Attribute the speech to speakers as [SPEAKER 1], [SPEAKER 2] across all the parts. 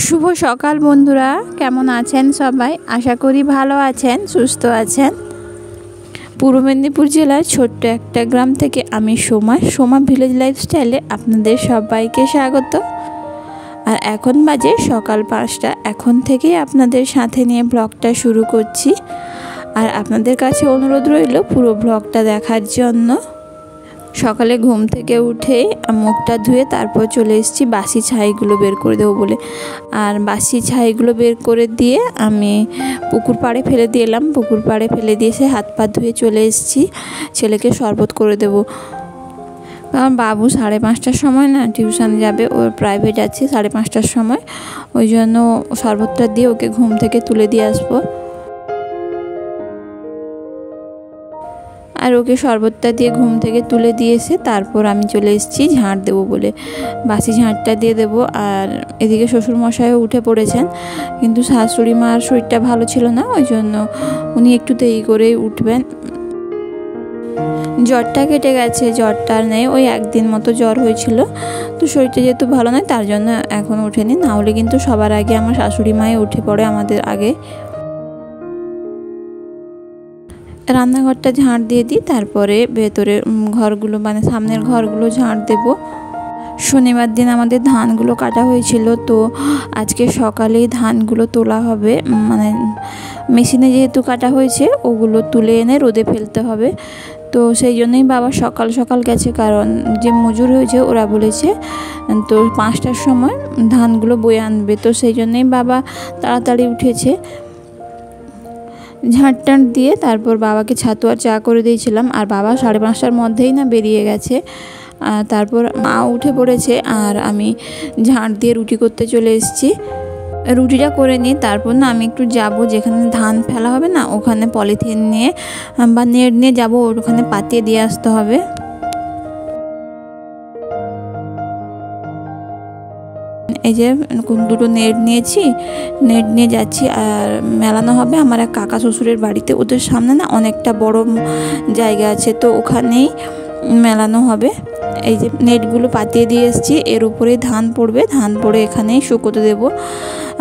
[SPEAKER 1] শুভ সকাল বন্ধুরা, কেমন আছেন সবাই? আশা করি ভালো আছেন, সুস্থ আছেন। পূর্ব মেদিনীপুর জেলার ছোট্ট একটা গ্রাম থেকে আমি সোমা ভিলেজ লাইফস্টাইলে আপনাদের সবাইকে স্বাগত। আর এখন বাজে সকাল 5টা। এখন থেকেই আপনাদের সাথে নিয়ে ব্লগটা শুরু করছি। আর আপনাদের কাছে অনুরোধ রইল পুরো ব্লগটা দেখার জন্য। সকালে ঘুম থেকে উঠে মুখটা ধুয়ে তারপর চলে এসেছি বাসি ছাইগুলো বের করে দেবো বলে। আর বাসি ছাইগুলো বের করে দিয়ে আমি পুকুর পাড়ে ফেলে দিলাম। পুকুর পাড়ে ফেলে দিয়ে এসে হাত পা ধুয়ে চলে এসেছি ছেলেকে শরবত করে দেবো। কারণ বাবু 5:30টার সময় না টিউশন যাবে, ওর প্রাইভেট আছে 5:30টার সময়। ওই জন্য শরবতটা দিয়ে ওকে ঘুম থেকে তুলে দিয়ে আসবো। আর ওকে শরবতটা দিয়ে ঘুম থেকে তুলে দিয়ে এসে তারপর আমি চলে এসেছি ঝাঁট দেবো বলে। বাসি ঝাঁটটা দিয়ে দেবো। আর এদিকে শ্বশুরমশাইও উঠে পড়েছেন, কিন্তু শাশুড়ি মার শরীরটা ভালো ছিল না, ওই জন্য উনি একটু দেরি করেই উঠবেন। জ্বরটা কেটে গেছে, জ্বরটা আর নেই। ওই একদিন মতো জ্বর হয়েছিল, তো শরীরটা যেহেতু ভালো নয় তার জন্য এখন ওঠেনি। না হলে কিন্তু সবার আগে আমার শাশুড়ি মাই উঠে পড়ে আমাদের আগে। রান্নাঘরটা ঝাঁট দিয়ে দিই, তারপরে ভেতরে ঘরগুলো মানে সামনের ঘরগুলো ঝাঁট দেব। শনিবার দিন আমাদের ধানগুলো কাটা হয়েছিল, তো আজকে সকালেই ধানগুলো তোলা হবে। মানে মেশিনে যেহেতু কাটা হয়েছে ওগুলো তুলে এনে রোদে ফেলতে হবে। তো সেই জন্যই বাবা সকাল সকাল গেছে, কারণ যে মজুর হয়েছে ওরা বলেছে তো 5টার সময় ধানগুলো বয়ে আনবে। তো সেই জন্যই বাবা তাড়াতাড়ি উঠেছে। ঝাঁট টাঁট দিয়ে তারপর বাবাকে ছাতু আর চা করে দিয়েছিলাম। আর বাবা 5:30টার মধ্যেই না বেরিয়ে গেছে। তারপর মা উঠে পড়েছে আর আমি ঝাঁট দিয়ে রুটি করতে চলে এসেছি। রুটিটা করে নিই, তারপর না আমি একটু যাব যেখানে ধান ফেলা হবে না, ওখানে পলিথিন নিয়ে বা নেট নিয়ে যাব, ওখানে পাতিয়ে দিয়ে আসতে হবে। এই যে দুটো নেট নিয়েছি, নেট নিয়ে যাচ্ছি। আর মেলানো হবে আমার এক কাকা শ্বশুরের বাড়িতে, ওদের সামনে না অনেকটা বড় জায়গা আছে, তো ওখানেই মেলানো হবে। এই যে নেটগুলো পাতিয়ে দিয়ে এসেছি, এর উপরেই ধান পড়বে, ধান পড়ে এখানেই শুকোতে দেব।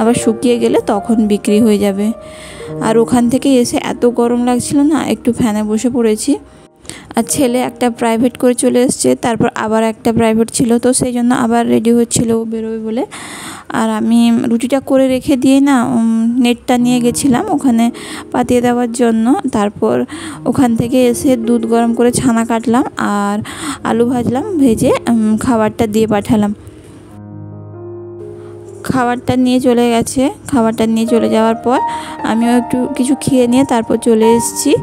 [SPEAKER 1] আবার শুকিয়ে গেলে তখন বিক্রি হয়ে যাবে। আর ওখান থেকে এসে এত গরম লাগছিল না, একটু ফ্যানে বসে পড়েছি। আর ছেলে একটা প্রাইভেট করে চলে এসছে, তারপর আবার একটা প্রাইভেট ছিল, তো সেই জন্য আবার রেডি হচ্ছিল বেরোবে বলে। আর আমি রুটিটা করে রেখে দিয়ে না নেটটা নিয়ে গেছিলাম ওখানে পাতিয়ে দেওয়ার জন্য। তারপর ওখান থেকে এসে দুধ গরম করে ছানা কাটলাম আর আলু ভাজলাম, ভেজে খাবারটা দিয়ে পাঠালাম। খাবারটা নিয়ে চলে গেছে। খাবারটা নিয়ে চলে যাওয়ার পর আমিও একটু কিছু খেয়ে নিয়ে তারপর চলে এসেছি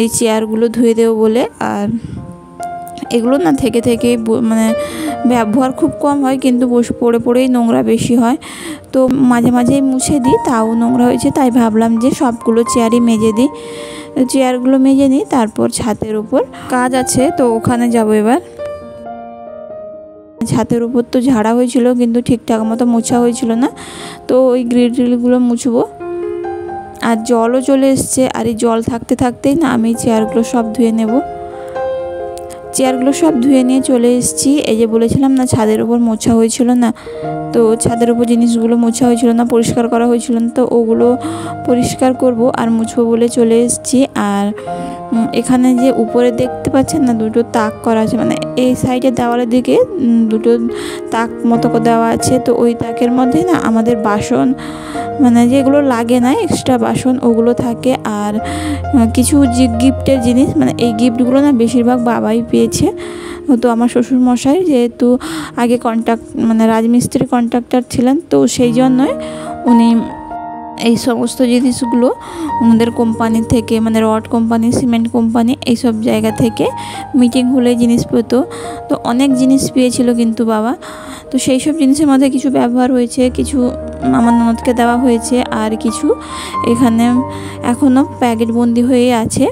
[SPEAKER 1] এই চেয়ারগুলো ধুয়ে দেবো বলে। আর এগুলো না থেকে থেকেই মানে ব্যবহার খুব কম হয়, কিন্তু পড়ে পড়েই নোংরা বেশি হয়। তো মাঝে মাঝেই মুছে দিই, তাও নোংরা হয়েছে, তাই ভাবলাম যে সবগুলো চেয়ারই মেজে দিই। চেয়ারগুলো মেজে নিই, তারপর ছাদের উপর কাজ আছে, তো ওখানে যাবো এবার। ছাদের উপর তো ঝাড়া হয়েছিল, কিন্তু ঠিকঠাক মতো মোছা হয়েছিল না, তো ওই গ্রিলগুলো মুছবো। আর জলও চলে এসছে, আর এই জল থাকতে থাকতেই না আমি চেয়ারগুলো সব ধুয়ে নেব। চেয়ারগুলো সব ধুয়ে নিয়ে চলে এসেছি। এই যে বলেছিলাম না ছাদের উপর মোছা হয়েছিল না, তো ছাদের উপর জিনিসগুলো মোছা হয়েছিল না, পরিষ্কার করা হয়েছিল না, তো ওগুলো পরিষ্কার করব আর মুছবো বলে চলে এসেছি। আর এখানে যে উপরে দেখতে পাচ্ছেন না দুটো তাক করা আছে, মানে এই সাইডে দেওয়ালের দিকে দুটো তাক মতো দেওয়া আছে, তো ওই তাকের মধ্যেই না আমাদের বাসন মানে যেগুলো লাগে না এক্সট্রা বাসন ওগুলো থাকে। আর কিছু গিফটের জিনিস, মানে এই গিফটগুলো না বেশিরভাগ বাবাই পেয়েছে। তো আমার শ্বশুরমশাই যেহেতু আগে মানে রাজমিস্ত্রি কন্ট্রাক্টর ছিলেন, তো সেই জন্যই উনি এই সমস্ত জিনিসগুলো ওনাদের কোম্পানি থেকে, মানে রড কোম্পানি, সিমেন্ট কোম্পানি, এইসব জায়গা থেকে মিটিং হলে জিনিস পেত। তো অনেক জিনিস পেয়েছিল কিন্তু বাবা। তো সেই সব জিনিসের মধ্যে কিছু ব্যবহার হয়েছে, কিছু আমার ননদকে দেওয়া হয়েছে, আর কিছু এখানে এখনও প্যাকেটবন্দি হয়ে আছে।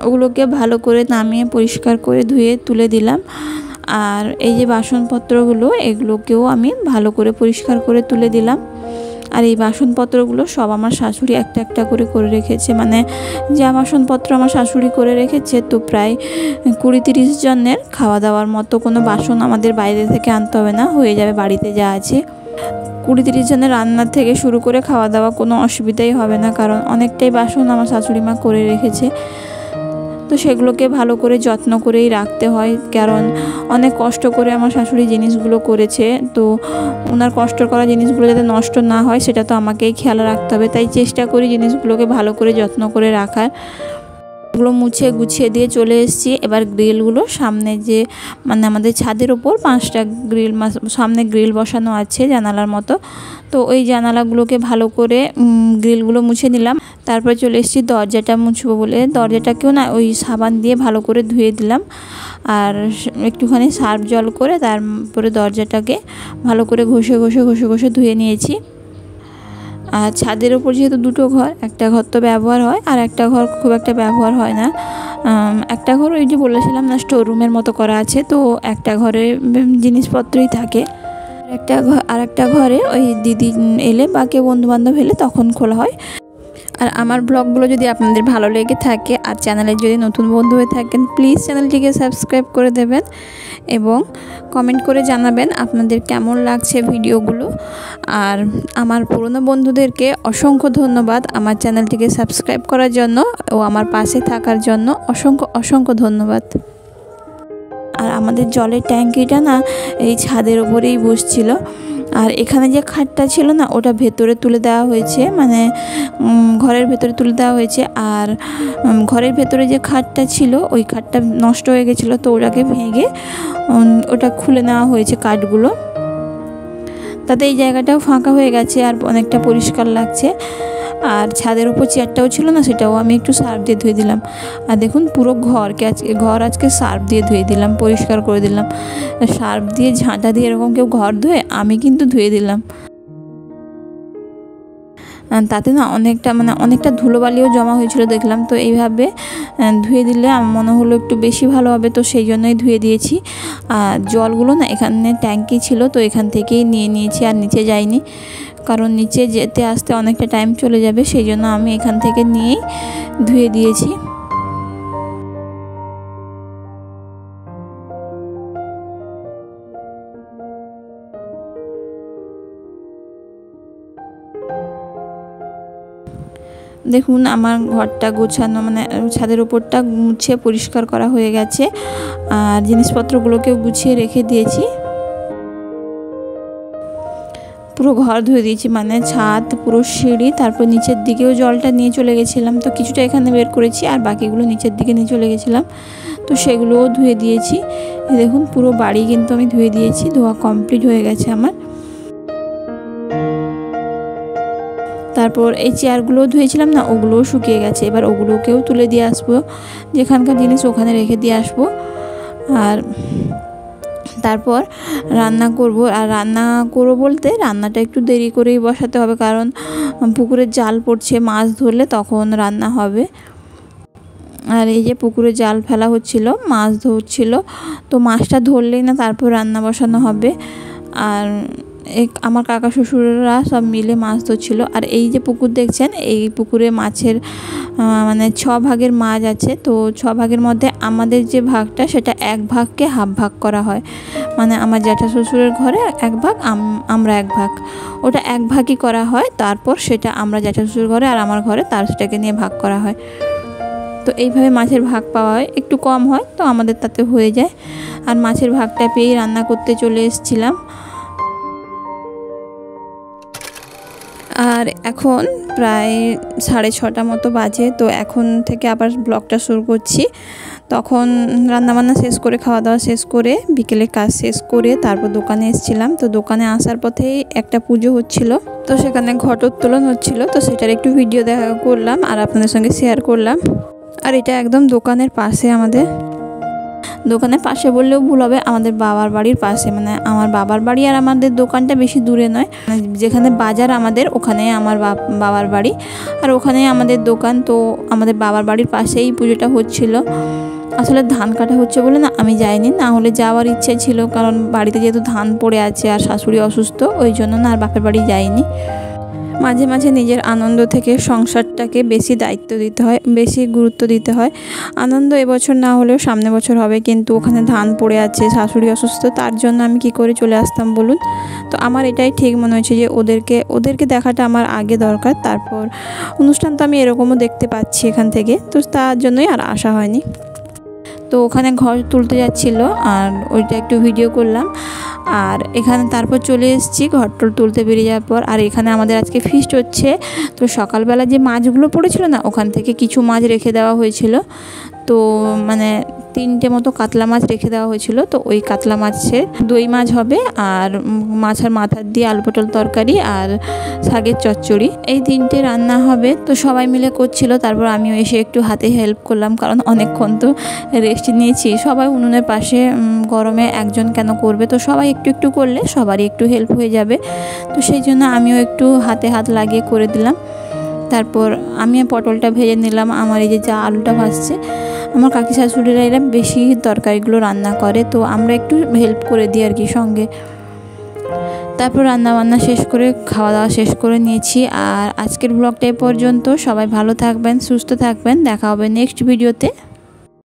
[SPEAKER 1] ওগুলোকে ভালো করে নামিয়ে পরিষ্কার করে ধুয়ে তুলে দিলাম। আর এই যে বাসনপত্রগুলো, এগুলোকেও আমি ভালো করে পরিষ্কার করে তুলে দিলাম। আর এই বাসনপত্রগুলো সব আমার শাশুড়ি একটা একটা করে করে রেখেছে, মানে যা বাসনপত্র আমার শাশুড়ি করে রেখেছে, তো প্রায় 20-30 জনের খাওয়া দাওয়ার মতো কোনো বাসন আমাদের বাইরে থেকে আনতে হবে না, হয়ে যাবে বাড়িতে যা আছে। 20-30 জনের রান্নার থেকে শুরু করে খাওয়া দাওয়া কোনো অসুবিধাই হবে না, কারণ অনেকটাই বাসন আমার শাশুড়ি মা করে রেখেছে। তো সেগুলোকে ভালো করে যত্ন করেই রাখতে হয়, কারণ অনেক কষ্ট করে আমার শাশুড়ি জিনিসগুলো করেছে, তো ওনার কষ্ট করা জিনিসগুলো যাতে নষ্ট না হয় সেটা তো আমাকেই খেয়াল রাখতে হবে। তাই চেষ্টা করি জিনিসগুলোকে ভালো করে যত্ন করে রাখার। ওগুলো মুছে গুছিয়ে দিয়ে চলে এসেছি। এবার গ্রিলগুলো সামনে যে মানে আমাদের ছাদের ওপর 5টা গ্রিল সামনে গ্রিল বসানো আছে জানালার মতো, তো ওই জানালাগুলোকে ভালো করে গ্রিলগুলো মুছে নিলাম। তারপরে চলে এসেছি দরজাটা মুছবো বলে, দরজাটাকেও না ওই সাবান দিয়ে ভালো করে ধুয়ে দিলাম, আর একটুখানি সার্ফ জল করে তারপরে দরজাটাকে ভালো করে ঘষে ঘষে ধুয়ে নিয়েছি। আর ছাদের ওপর যেহেতু 2টো ঘর, একটা ঘর তো ব্যবহার হয় আর একটা ঘর খুব একটা ব্যবহার হয় না। একটা ঘর ওই যে বলেছিলাম না স্টোর রুমের মতো করা আছে, তো একটা ঘরে জিনিসপত্রই থাকে, আর একটা ঘরে ওই দিদি এলে বা কেউ বন্ধুবান্ধব এলে তখন খোলা হয়। আর আমার ব্লগগুলো যদি আপনাদের ভালো লেগে থাকে আর চ্যানেলে যদি নতুন বন্ধু হয়ে থাকেন, প্লিজ চ্যানেলটিকে সাবস্ক্রাইব করে দেবেন এবং কমেন্ট করে জানাবেন আপনাদের কেমন লাগছে ভিডিওগুলো। আর আমার পুরনো বন্ধুদেরকে অসংখ্য ধন্যবাদ আমার চ্যানেলটিকে সাবস্ক্রাইব করার জন্য ও আমার পাশে থাকার জন্য অসংখ্য ধন্যবাদ। আর আমাদের জলের ট্যাঙ্কিটা না এই ছাদের ওপরেই বসছিল, আর এখানে যে খাটটা ছিল না ওটা ভেতরে তুলে দেওয়া হয়েছে, মানে ঘরের ভেতরে তুলে দেওয়া হয়েছে। আর ঘরের ভেতরে যে খাটটা ছিল ওই খাটটা নষ্ট হয়ে গেছিলো, তো ওটাকে ভেঙে ওটা খুলে নেওয়া হয়েছে কাঠগুলো, তাতে এই জায়গাটাও ফাঁকা হয়ে গেছে আর অনেকটা পরিষ্কার লাগছে। আর ছাদের উপর চেয়ারটাও ছিল না, সেটাও আমি একটু সার্ফ দিয়ে ধুয়ে দিলাম। আর দেখুন পুরো ঘর আজকে সার্ফ দিয়ে ধুয়ে দিলাম, পরিষ্কার করে দিলাম। সার্ফ দিয়ে ঝাঁটা দিয়ে এরকম কেউ ঘর ধুয়ে, আমি কিন্তু ধুয়ে দিলাম। তাতে না অনেকটা ধুলোবালিও জমা হয়েছিল দেখলাম, তো এইভাবে ধুয়ে দিলে আমার মনে হলো একটু বেশি ভালো হবে, তো সেই জন্যই ধুয়ে দিয়েছি। আর জলগুলো না এখানে ট্যাঙ্কি ছিল, তো এখান থেকেই নিয়েছি, আর নিচে যাইনি, কারণ নিচে যেতে আসতে অনেকটা টাইম চলে যাবে, সেই জন্য আমি এখান থেকে নিয়েই ধুয়ে দিয়েছি। দেখুন আমার ঘরটা গোছানো, মানে ছাদের উপরটা মুছে পরিষ্কার করা হয়ে গেছে, আর জিনিসপত্রগুলোকেও গুছিয়ে রেখে দিয়েছি। পুরো ঘর ধুয়ে দিয়েছি, মানে ছাদ, পুরো সিঁড়ি, তারপর নিচের দিকেও জলটা নিয়ে চলে গেছিলাম, তো কিছুটা এখানে বের করেছি আর বাকিগুলো নিচের দিকে নিয়ে চলে গেছিলাম, তো সেগুলোও ধুয়ে দিয়েছি। দেখুন পুরো বাড়ি কিন্তু আমি ধুয়ে দিয়েছি, ধোয়া কমপ্লিট হয়ে গেছে আমার। তারপর এই চেয়ারগুলোও ধুয়েছিলাম না, ওগুলোও শুকিয়ে গেছে, এবার ওগুলোকেও তুলে দিয়ে আসবো, যেখানকার জিনিস ওখানে রেখে দিয়ে আসবো। আর তারপর রান্না করব, আর রান্না করবো বলতে রান্নাটা একটু দেরি করেই বসাতে হবে, কারণ পুকুরে জাল পড়ছে, মাছ ধরলে তখন রান্না হবে। আর এই যে পুকুরে জাল ফেলা হচ্ছিল, মাছ ধরছিল, তো মাছটা ধরলেই না তারপর রান্না বসানো হবে। আর আমার কাকা শ্বশুররা সব মিলে মাছ ধরছিল। আর এই যে পুকুর দেখছেন, এই পুকুরে মাছের মানে 6 ভাগের মাছ আছে, তো 6 ভাগের মধ্যে আমাদের যে ভাগটা সেটা 1 ভাগকে হাফ ভাগ করা হয়, মানে আমার জ্যাঠা শ্বশুরের ঘরে 1 ভাগ, আমরা 1 ভাগ, ওটা 1 ভাগই করা হয়। তারপর সেটা আমরা জ্যাঠা শ্বশুর ঘরে আর আমার ঘরে সেটাকে নিয়ে ভাগ করা হয়। তো এইভাবে মাছের ভাগ পাওয়া হয়, একটু কম হয় তো আমাদের তাতে হয়ে যায়। আর মাছের ভাগটা পেয়েই রান্না করতে চলে এসেছিলাম। আর এখন প্রায় 6:30 মতো বাজে, তো এখন থেকে আবার ব্লগটা শুরু করছি। তখন রান্নাবান্না শেষ করে, খাওয়া দাওয়া শেষ করে, বিকেলে কাজ শেষ করে তারপর দোকানে এসেছিলাম। তো দোকানে আসার পথেই একটা পুজো হচ্ছিল, তো সেখানে ঘটোত্তোলন হচ্ছিল, তো সেটার একটু ভিডিও দেখা করলাম আর আপনাদের সঙ্গে শেয়ার করলাম। আর এটা একদম দোকানের পাশে, আমাদের দোকানের পাশে বললেও ভুল হবে, আমাদের বাবার বাড়ির পাশে, মানে আমার বাবার বাড়ি আর আমাদের দোকানটা বেশি দূরে নয়, যেখানে বাজার আমাদের ওখানে আমার বাবার বাড়ি, আর ওখানে আমাদের দোকান। তো আমাদের বাবার বাড়ির পাশেই পুজোটা হচ্ছিল। আসলে ধান কাটা হচ্ছে বলে না আমি যাইনি, না হলে যাওয়ার ইচ্ছে ছিল, কারণ বাড়িতে যেহেতু ধান পড়ে আছে আর শাশুড়ি অসুস্থ, ওই জন্য না আর বাপের বাড়ি যাইনি। মাঝে মাঝে নিজের আনন্দ থেকে সংসারটাকে বেশি দায়িত্ব দিতে হয়, বেশি গুরুত্ব দিতে হয়। আনন্দ এবছর না হলেও সামনে বছর হবে, কিন্তু ওখানে ধান পড়ে আছে, শাশুড়ি অসুস্থ, তার জন্য আমি কি করে চলে আসতাম বলুন। তো আমার এটাই ঠিক মনে হয়েছে যে ওদেরকে দেখাটা আমার আগে দরকার। তারপর অনুষ্ঠান তো আমি এরকমও দেখতে পাচ্ছি এখান থেকে, তো তার জন্যই আর আসা হয়নি। তো ওখানে ঘর তুলতে যাচ্ছিল আর ওইটা একটু ভিডিও করলাম। আর এখানে তারপর চলে এসেছি ঘর তুলতে বেরিয়ে যাওয়ার পর। আর এখানে আমাদের আজকে ফিস্ট হচ্ছে। তো সকালবেলা যে মাছগুলো পড়েছিল না, ওখান থেকে কিছু মাছ রেখে দেওয়া হয়েছিল। তো মানে 3টে মতো কাতলা মাছ রেখে দেওয়া হয়েছিল। তো ওই কাতলা মাছের দই মাছ হবে, আর মাছের মাথা দিয়ে আলু পটল তরকারি আর শাকের চচ্চড়ি, এই 3টে রান্না হবে। তো সবাই মিলে করছিল, তারপর আমিও এসে একটু হাতে হেল্প করলাম, কারণ অনেকক্ষণ তো রেস্ট নিয়েছি। সবাই উনুনের পাশে, গরমে একজন কেন করবে, তো সবাই একটু একটু করলে সবারই একটু হেল্প হয়ে যাবে। তো সেই জন্য আমিও একটু হাতে হাত লাগিয়ে করে দিলাম। তারপর আমি পটলটা ভেজে নিলাম। আমার এই যে যা আলুটা ভাজছে, আমার কাকি শাশুড়িরা এরা বেশি তরকারিগুলো রান্না করে, তো আমরা একটু হেল্প করে দিই আর কি সঙ্গে। তারপর রান্নাবান্না শেষ করে খাওয়া দাওয়া শেষ করে নিয়েছি। আর আজকের ব্লগটা এ পর্যন্ত। সবাই ভালো থাকবেন, সুস্থ থাকবেন, দেখা হবে নেক্সট ভিডিওতে।